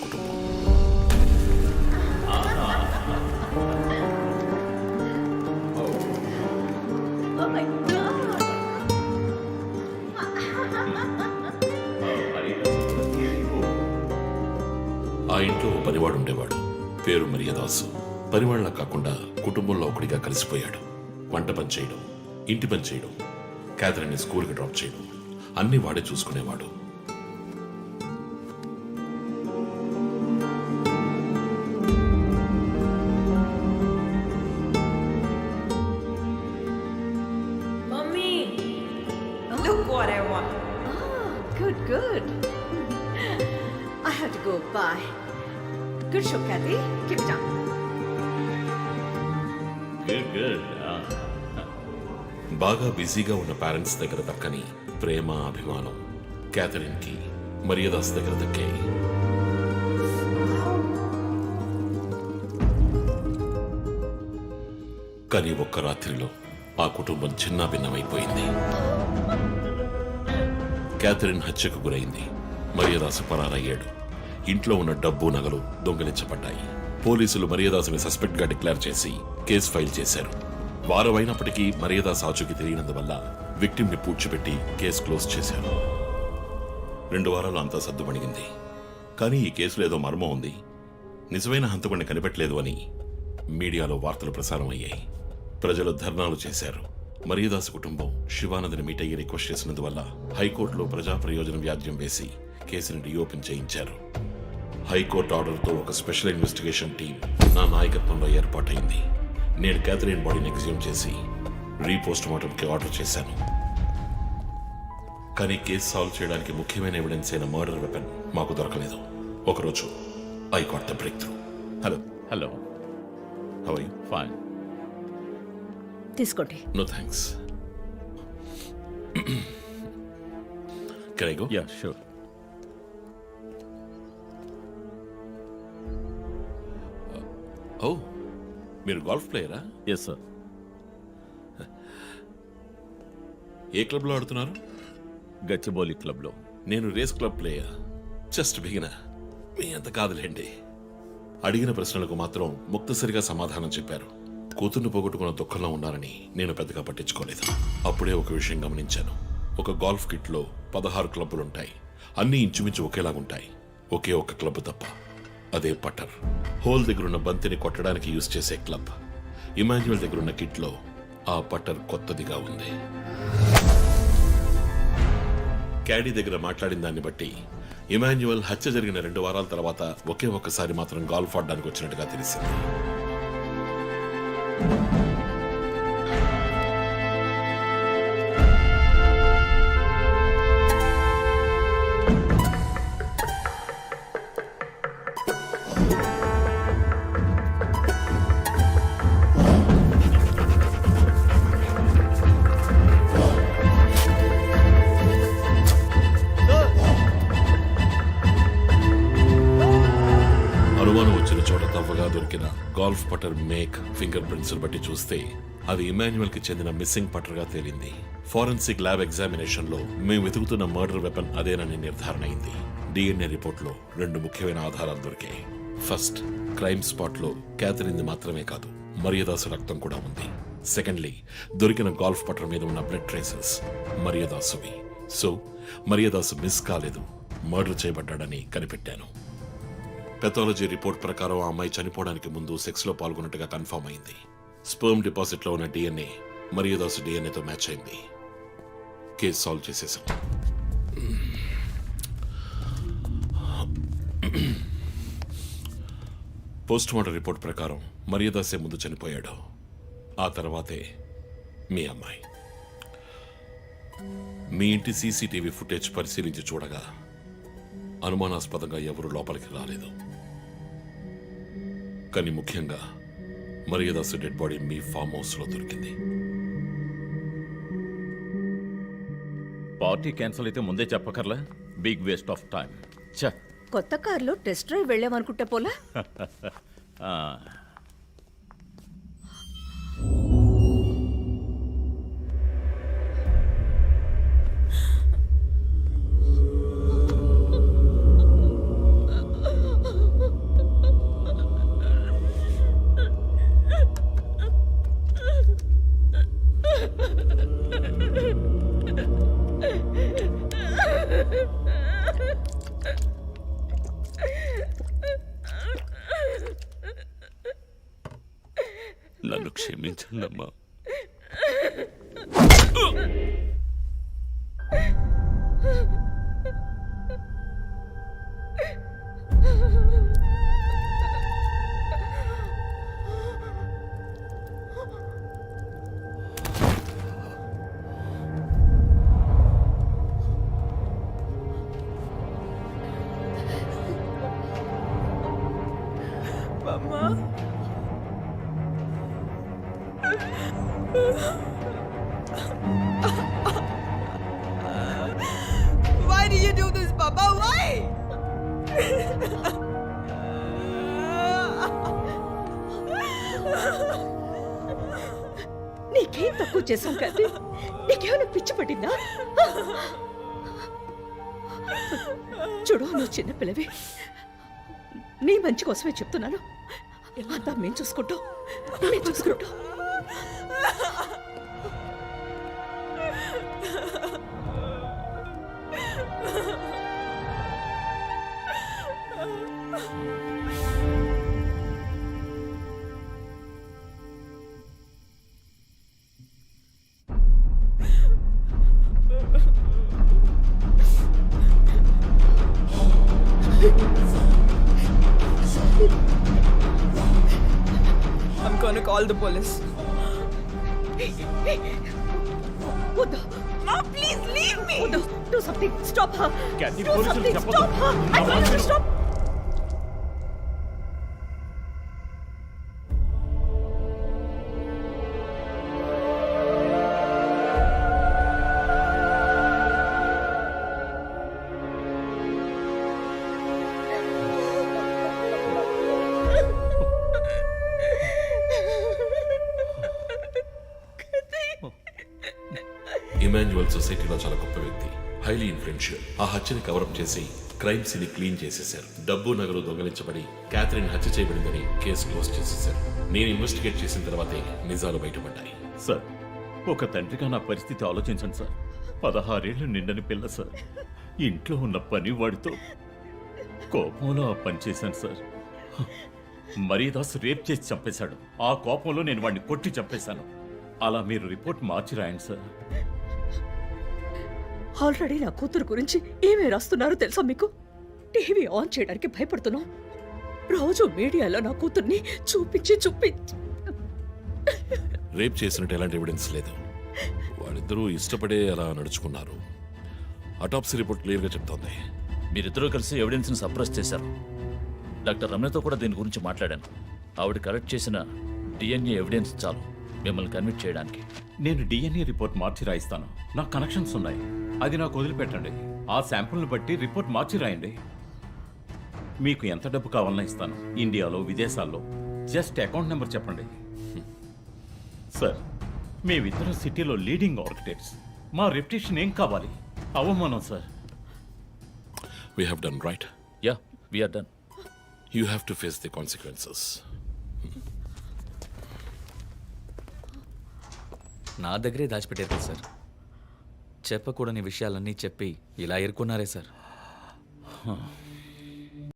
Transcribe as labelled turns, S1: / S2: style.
S1: కుటుంబం.
S2: Oh my God!
S1: ఆ ఇంట్లో ఓ పనివాడు ఉండేవాడు. పేరు మరియదాసు. పనివాళ్ళ కాకుండా కుటుంబంలో ఒకడిగా కలిసిపోయాడు. వంట పని చేయడం, ఇంటి పని చేయడం, క్యాథరిన్ని స్కూల్కి డ్రాప్ చేయడం అన్నీ వాడే చూసుకునేవాడు.
S2: Mommy! Look what I want. Oh, good, good. I have to go. Bye. Good show, Kathy. Keep it up.
S3: Good.
S1: బాగా బిజీగా ఉన్న పేరెంట్స్ దగ్గర దక్కని ప్రేమ, అభిమానం క్యాథరిన్కి మరియదాస్ దగ్గర దక్కాయి. కానీ ఒక్క రాత్రిలో ఆ కుటుంబం చిన్నాభిన్నమైపోయింది. క్యాథరిన్ హత్యకు గురైంది. మరియదాసు పరారయ్యాడు. ఇంట్లో ఉన్న డబ్బు, నగలు దొంగిలించబడ్డాయి. పోలీసులు మరియదాసుని సస్పెక్ట్ గా డిక్లేర్ చేసి కేసు ఫైల్ చేశారు. వారం అయినప్పటికీ మరియదాస్ ఆచూకీ తెలియనందువల్ల విక్టిమ్ ని పూడ్చిపెట్టి కేసు క్లోజ్ చేశారు. 2 వారాలు అంతా సద్దుమణిగింది. కానీ ఈ కేసులో ఏదో మర్మం ఉంది, నిజమైన హంతకుడిని కనిపెట్టలేదు అని మీడియాలో వార్తలు ప్రసారం అయ్యాయి. ప్రజలు ధర్నాలు చేశారు. మరియదాస్ కుటుంబం శివానందని మీట్ అయ్యి రిక్వెస్ట్ చేసినందువల్ల హైకోర్టులో ప్రజా ప్రయోజనం వ్యాజ్యం వేసి కేసుని రీఓపెన్ చేయించారు. హైకోర్టు ఆర్డర్తో ఒక స్పెషల్ ఇన్వెస్టిగేషన్ టీం నా నాయకత్వంలో ఏర్పాటైంది. నేను క్యాథరిన్ బాడీని ఎగ్జ్యూమ్ చేసి రీపోస్ట్ మార్టంకి ఆర్డర్ చేశాను. కానీ కేసు సాల్వ్ చేయడానికి ముఖ్యమైన ఎవిడెన్స్ అయిన మర్డర్ వెపన్ మాకు దొరకలేదు. ఒకరోజు I got the breakthrough.
S3: Hello
S1: how are you?
S3: Fine.
S2: తీసుకోండి.
S1: No thanks. Can I go?
S3: Ya sure.
S1: Oh, మీరు గోల్ఫ్ ప్లేయరా?
S3: Yes sir.
S1: ఏ క్లబ్లో ఆడుతున్నారు?
S3: గచ్చిబౌలి క్లబ్లో.
S1: నేను race club player. Just beginner. మీ అంత కాదులేండి. అడిగిన ప్రశ్నలకు మాత్రం ముక్తసరిగా సమాధానం చెప్పారు. కూతుర్ను పోగొట్టుకున్న దుఃఖంలో ఉన్నారని నేను పెద్దగా పట్టించుకోలేదు. అప్పుడే ఒక విషయం గమనించాను. ఒక గోల్ఫ్ కిట్లో 16 క్లబ్బులుంటాయి. అన్నీ ఇంచుమించు ఒకేలాగుంటాయి. ఒకే ఒక్క క్లబ్ తప్ప, అదే పట్టర్. హోల్ దగ్గరున్న బంతిని కొట్టడానికి యూజ్ చేసే క్లబ్. ఇమాన్యుయల్ దగ్గరున్న కిట్లో ఆ పట్టర్ కొత్తదిగా ఉంది. క్యాడీ దగ్గర మాట్లాడిన దాన్ని బట్టి ఇమాన్యుయల్ హత్య జరిగిన 2 వారాల తర్వాత ఒకే ఒక్కసారి మాత్రం గాల్ఫ్ ఆడడానికి వచ్చినట్టుగా తెలిసింది. అనుమానం వచ్చిన చోట తవ్వగా దొరికిన గాల్ఫ్ పటర్ మేక్, ఫింగర్ ప్రింట్స్ బట్టి చూస్తే అది ఇమాన్యుయల్ కి చెందిన మిస్సింగ్ పటర్ గా తేలింది. ఫోరెన్సిక్ ల్యాబ్ ఎగ్జామినేషన్ లో మేము వెతుకుతున్న మర్డర్ వెపన్ అదేనని నిర్ధారణ అయింది. డిఎన్ఏ రిపోర్ట్ లో 2 ముఖ్యమైన ఆధారాలు దొరికాయి. ఫస్ట్, క్రైమ్ స్పాట్ లో క్యాథరిన్ మాత్రమే కాదు, మరియదాసు రక్తం కూడా ఉంది. సెకండ్లీ, దొరికిన గాల్ఫ్ పటర్ మీద ఉన్న బ్లడ్ ట్రేసెస్ మరియదాసువి. సో మరియదాసు మిస్ కాలేదు, మర్డర్ చేయబడ్డాడని కనిపెట్టాను. పెథాలజీ రిపోర్ట్ ప్రకారం ఆ అమ్మాయి చనిపోవడానికి ముందు సెక్స్ లో పాల్గొన్నట్టుగా కన్ఫర్మ్ అయింది. స్పర్మ్ డిపాజిట్ లో ఉన్న డిఎన్ఏ మరియదాసు డిఎన్ఏతో మ్యాచ్ అయింది. కేసు సాల్వ్ చేసేసాం. పోస్ట్ మార్టం రిపోర్ట్ ప్రకారం మరియదాసే ముందు చనిపోయాడు. ఆ తర్వాతే మీ అమ్మాయి. మీ ఇంటి సీసీటీవీ ఫుటేజ్ పరిశీలించి చూడగా అనుమానాస్పదంగా ఎవరూ లోపలికి రాలేదు. కానీ ముఖ్యంగా మరియదాసు డెడ్ బాడీ మీ ఫామ్ హౌస్ లో దొరికింది.
S3: పార్టీ క్యాన్సిల్ అయితే ముందే చెప్పకర్లా? Big waste of time.
S2: కొత్త కారులో టెస్ట్ డ్రైవ్ వెళ్ళామనుకుంటా పోలా.
S4: నన్ను క్షమించండి అమ్మా.
S2: Why do you do this, Papa? Why? నీకేం తక్కువ చేశాం కదా? నీకేమైనా పిచ్చి పట్టిందా? చూడు, నువ్వు చిన్నపిల్లవి. నీ మంచి కోసమే చెప్తున్నాను. అంతా మేము చూసుకుంటాం.
S5: I'm gonna call the police.
S2: వద్దు.
S5: Mom, please leave me.
S2: వద్దు. Do something. Stop her.
S3: Kathy,
S2: Do
S3: పోలీసులు
S2: something.
S3: చెప్పొద్దు.
S2: Stop her. I told you to stop.
S1: Emmanuel సొసైటీలో చాలా గొప్ప వ్యక్తి, హైలీ ఇన్ఫ్లుయెన్షియల్. ఆ హత్యని కవరప్ చేసి క్రైమ్ సీన్ క్లీన్ చేసేశారు. డబ్బు నగలు దొంగలించబడి క్యాథరిన్ హత్య చేయబడిందని కేసు క్లోజ్ చేసేశారు. నేను ఇన్వెస్టిగేట్ చేసిన తర్వాతే నిజాలు బయటపడ్డాయి.
S3: సార్, ఒక తండ్రిగా నా పరిస్థితి ఆలోచించండి సార్. 16 ఏళ్ళు నిండని పిల్ల సార్. ఇంట్లో ఉన్న పని వాడితో కోపంలో ఆ పని చేశాను సార్. మరీదాస్ రేప్ చేసి చంపేశాడు. ఆ కోపంలో నేను వాడిని కొట్టి చంపేశాను. అలా మీరు రిపోర్ట్ మార్చి రాయండి సార్.
S2: ఆల్రెడీ నా కూతురు గురించి ఏమేమి రాస్తున్నారో తెలుసా మీకు? టీవీ ఆన్ చేయడానికి భయపడుతున్నాం. రోజు మీడియాలో నా కూతుర్ని చూపించి
S1: రేప్ చేసినట్టు ఎలాంటి ఎవిడెన్స్ లేదు. వాళ్ళిద్దరూ ఇష్టపడే అలా నడుచుకున్నారు. అటాప్సీ రిపోర్ట్ క్లియర్గా చెప్తోంది.
S6: మీరిద్దరూ కలిసి ఎవిడెన్స్ని సప్రెస్ చేశారు. డాక్టర్ రమణతో కూడా దీని గురించి మాట్లాడాను. ఆవిడ కలెక్ట్ చేసిన డిఎన్ఏ ఎవిడెన్స్ చాలు మిమ్మల్ని కన్విట్ చేయడానికి.
S3: నేను డిఎన్ఏ రిపోర్ట్ మార్చి రాయిస్తాను. నాకు కనెక్షన్స్ ఉన్నాయి. అది నాకు వదిలిపెట్టండి. ఆ శాంపుల్ని బట్టి రిపోర్ట్ మార్చి రాయండి. మీకు ఎంత డబ్బు కావాలన్నా ఇస్తాను. ఇండియాలో, విదేశాల్లో. జస్ట్ అకౌంట్ నెంబర్ చెప్పండి. సార్, మేమిద్దరం సిటీలో లీడింగ్ ఆర్కిటెక్ట్స్. మా రెప్యుటేషన్ ఏం కావాలి? అవమానం sir.
S1: We have done right.
S6: Yeah, we're done.
S1: You have to face the consequences.
S7: నా దగ్గరే దాచిపెట్టారు కదా సార్. చెప్పకూడని విషయాలన్నీ చెప్పి ఇలా ఇరుక్కున్నారే సార్.